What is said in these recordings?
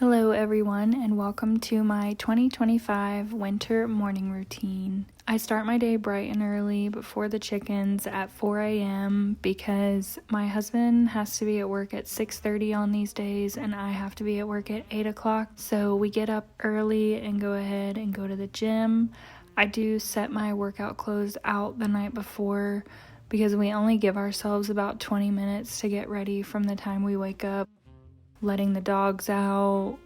Hello everyone and welcome to my 2025 winter morning routine. I start my day bright and early before the chickens at 4 a.m. because my husband has to be at work at 6:30 on these days and I have to be at work at 8 o'clock. So we get up early and go ahead and go to the gym. I do set my workout clothes out the night before because we only give ourselves about 20 minutes to get ready from the time we wake up. Letting the dogs out,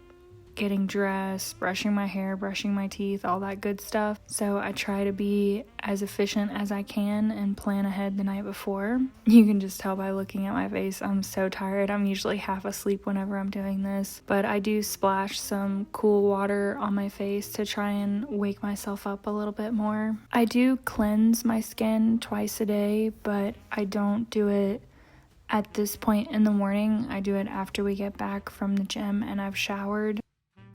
getting dressed, brushing my hair, brushing my teeth, all that good stuff. So I try to be as efficient as I can and plan ahead the night before. You can just tell by looking at my face, I'm so tired. I'm usually half asleep whenever I'm doing this, but I do splash some cool water on my face to try and wake myself up a little bit more. I do cleanse my skin twice a day, but I don't do it at this point in the morning. I do it after we get back from the gym and I've showered.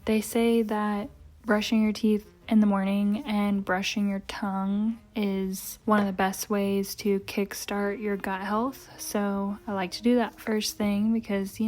They say that brushing your teeth in the morning and brushing your tongue is one of the best ways to kickstart your gut health. So I like to do that first thing because,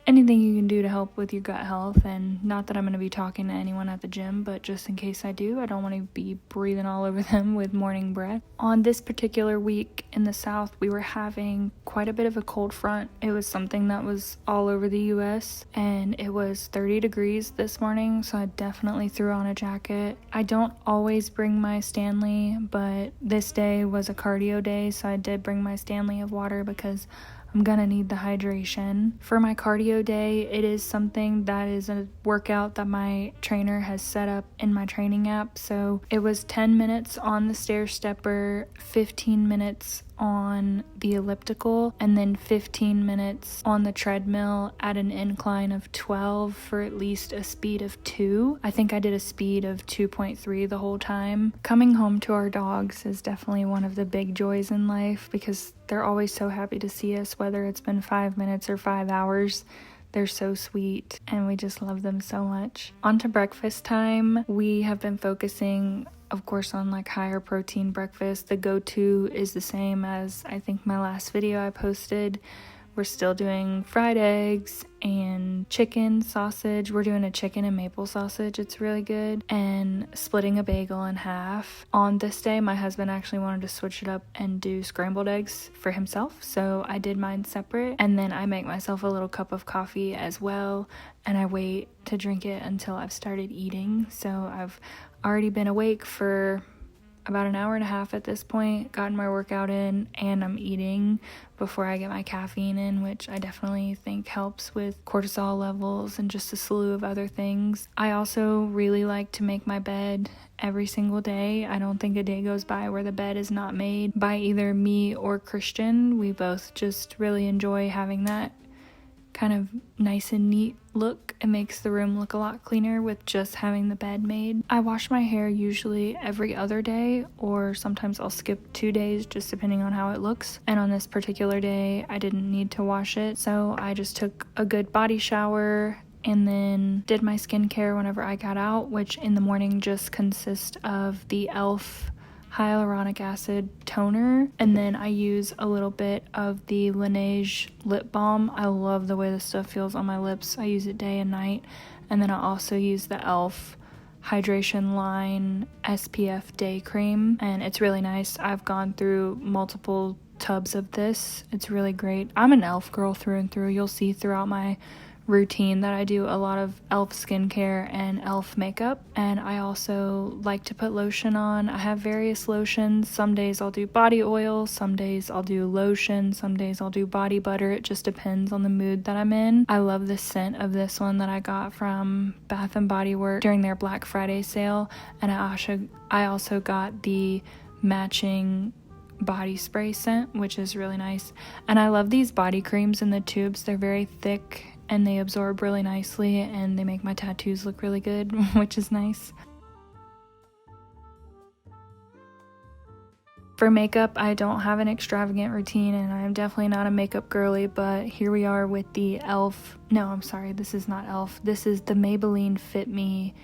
anything you can do to help with your gut health. And not that I'm going to be talking to anyone at the gym, but just in case I do, I don't want to be breathing all over them with morning breath. On this particular week in the South, we were having quite a bit of a cold front. It was something that was all over the US and it was 30 degrees this morning, so I definitely threw on a jacket. I don't always bring my Stanley, but this day was a cardio day, so I did bring my Stanley of water because I'm gonna need the hydration. For my cardio day, it is something that is a workout that my trainer has set up in my training app. So it was 10 minutes on the stair stepper, 15 minutes on the elliptical, and then 15 minutes on the treadmill at an incline of 12 for at least a speed of 2. I think I did a speed of 2.3 the whole time. Coming home to our dogs is definitely one of the big joys in life because they're always so happy to see us, whether it's been 5 minutes or 5 hours. They're so sweet and we just love them so much. On to breakfast time. We have been focusing, of course, on higher protein breakfast. The go-to is the same as I think my last video I posted. We're still doing fried eggs and chicken sausage. We're doing a chicken and maple sausage. It's really good. And splitting a bagel in half. On this day, my husband actually wanted to switch it up and do scrambled eggs for himself. So I did mine separate. And then I make myself a little cup of coffee as well. And I wait to drink it until I've started eating. So I've already been awake for about an hour and a half at this point, gotten my workout in, and I'm eating before I get my caffeine in, which I definitely think helps with cortisol levels and just a slew of other things. I also really like to make my bed every single day. I don't think a day goes by where the bed is not made by either me or Christian. We both just really enjoy having that kind of nice and neat look. It makes the room look a lot cleaner with just having the bed made. I wash my hair usually every other day, or sometimes I'll skip 2 days just depending on how it looks. And on this particular day, I didn't need to wash it, so I just took a good body shower and then did my skincare whenever I got out, which in the morning just consists of the e.l.f. hyaluronic acid toner, and then I use a little bit of the Laneige lip balm. I love the way this stuff feels on my lips. I use it day and night. And then I also use the e.l.f. Hydration Line SPF Day Cream, and it's really nice. I've gone through multiple tubs of this. It's really great. I'm an e.l.f. girl through and through. You'll see throughout my routine that I do a lot of e.l.f. skincare and e.l.f. makeup, and I also like to put lotion on. I have various lotions. Some days I'll do body oil, some days I'll do lotion, some days I'll do body butter. It just depends on the mood that I'm in. I love the scent of this one that I got from Bath & Body Works during their Black Friday sale, and I also got the matching body spray scent, which is really nice. And I love these body creams in the tubes. They're very thick and they absorb really nicely and they make my tattoos look really good, which is nice. For makeup, I don't have an extravagant routine and I'm definitely not a makeup girly, but here we are with the e.l.f. No, I'm sorry, this is not e.l.f. This is the Maybelline Fit Me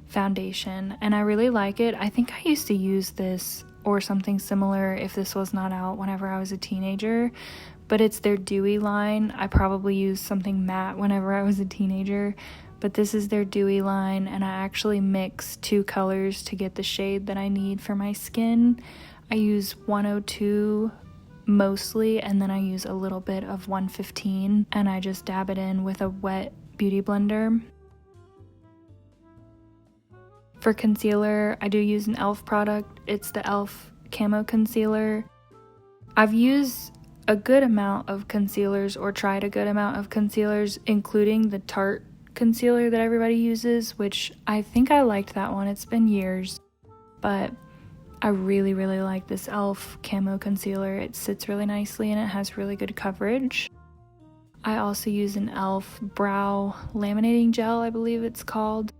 foundation and I really like it. I think I used to use this or something similar if this was not out whenever I was a teenager, but it's their dewy line. I probably used something matte whenever I was a teenager, but this is their dewy line, and I actually mix 2 colors to get the shade that I need for my skin. I use 102 mostly, and then I use a little bit of 115, and I just dab it in with a wet beauty blender. For concealer, I do use an e.l.f. product. It's the e.l.f. Camo Concealer. I've used a good amount of concealers, or tried a good amount of concealers, including the Tarte concealer that everybody uses, which I think I liked that one. It's been years, but I really like this e.l.f. Camo Concealer. It sits really nicely and it has really good coverage. I also use an e.l.f. Brow Laminating Gel, I believe it's called.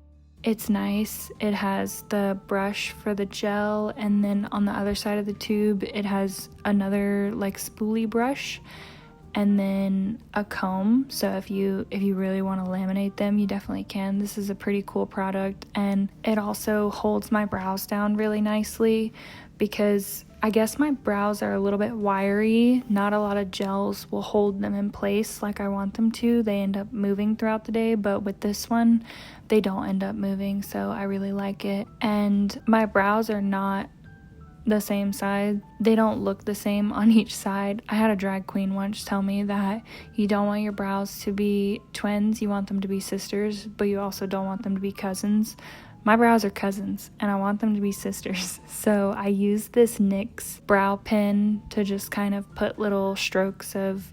It's nice. It has the brush for the gel, and then on the other side of the tube it has another like spoolie brush, and then a comb. So if you really want to laminate them, you definitely can. This is a pretty cool product, and it also holds my brows down really nicely because I guess my brows are a little bit wiry. Not a lot of gels will hold them in place like I want them to. They end up moving throughout the day, but with this one, they don't end up moving, so I really like it. And my brows are not the same side. They don't look the same on each side. I had a drag queen once tell me that you don't want your brows to be twins, you want them to be sisters, but you also don't want them to be cousins. My brows are cousins and I want them to be sisters. So I use this NYX brow pen to just kind of put little strokes of,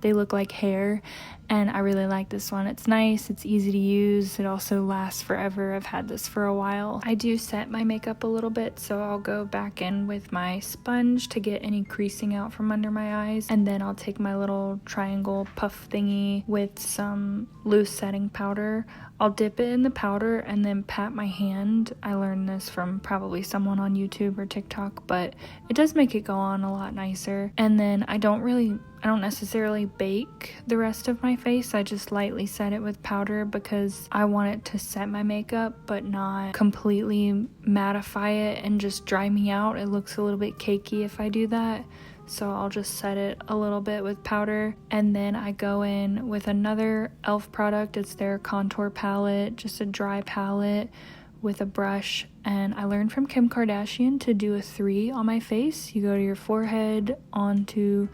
they look like hair, and I really like this one. It's nice, it's easy to use, it also lasts forever. I've had this for a while. I do set my makeup a little bit, so I'll go back in with my sponge to get any creasing out from under my eyes, and then I'll take my little triangle puff thingy with some loose setting powder. I'll dip it in the powder and then pat my hand. I learned this from probably someone on YouTube or TikTok, but it does make it go on a lot nicer. And then I don't necessarily bake the rest of my face. I just lightly set it with powder because I want it to set my makeup but not completely mattify it and just dry me out. It looks a little bit cakey if I do that. So I'll just set it a little bit with powder, and then I go in with another e.l.f. product. It's their contour palette, just a dry palette with a brush, and I learned from Kim Kardashian to do a 3 on my face. You go to your forehead, onto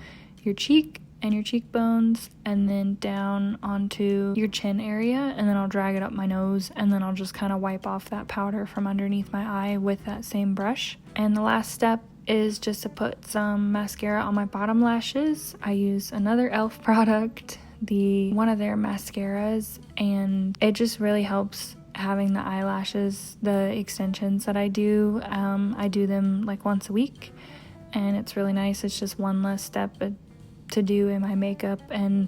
your cheek and your cheekbones, and then down onto your chin area, and then I'll drag it up my nose, and then I'll just kind of wipe off that powder from underneath my eye with that same brush. And the last step is just to put some mascara on my bottom lashes. I use another e.l.f. product, one of their mascaras, and it just really helps having the eyelashes, the extensions that I do them like once a week, and it's really nice. It's just one less step to do in my makeup, and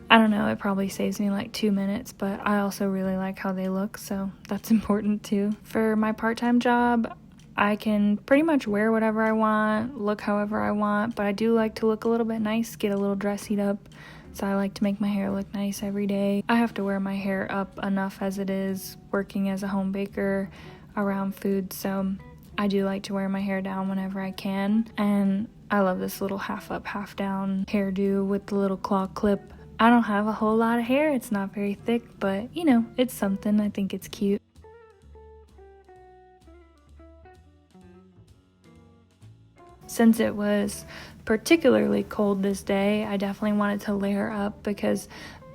I don't know, it probably saves me like 2 minutes, but I also really like how they look, so that's important too. For my part-time job, I can pretty much wear whatever I want, look however I want, but I do like to look a little bit nice, get a little dressied up, so I like to make my hair look nice every day. I have to wear my hair up enough as it is working as a home baker around food, so I do like to wear my hair down whenever I can, and I love this little half up, half down hairdo with the little claw clip. I don't have a whole lot of hair, it's not very thick, but you know, it's something. I think it's cute. Since it was particularly cold this day, I definitely wanted to layer up because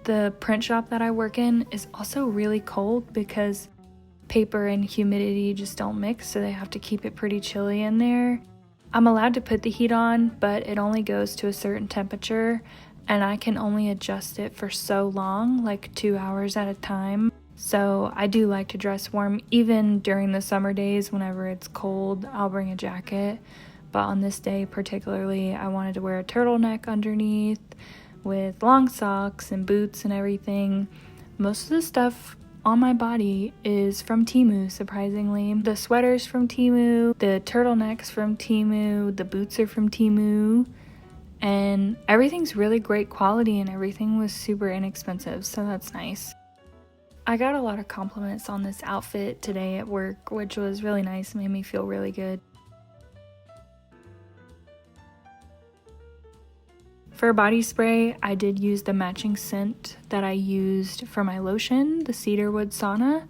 the print shop that I work in is also really cold because paper and humidity just don't mix, so they have to keep it pretty chilly in there. I'm allowed to put the heat on, but it only goes to a certain temperature, and I can only adjust it for so long, like 2 hours at a time. So I do like to dress warm. Even during the summer days whenever it's cold, I'll bring a jacket. But on this day particularly, I wanted to wear a turtleneck underneath with long socks and boots and everything. Most of the stuff on my body is from Temu, surprisingly. The sweaters from Temu, the turtlenecks from Temu, the boots are from Temu, and everything's really great quality and everything was super inexpensive, so that's nice. I got a lot of compliments on this outfit today at work, which was really nice, made me feel really good. For body spray, I did use the matching scent that I used for my lotion, the Cedarwood Sauna.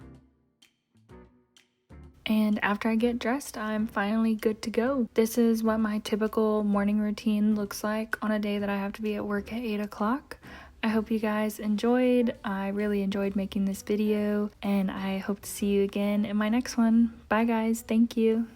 And after I get dressed, I'm finally good to go. This is what my typical morning routine looks like on a day that I have to be at work at 8 o'clock. I hope you guys enjoyed. I really enjoyed making this video, and I hope to see you again in my next one. Bye guys, thank you.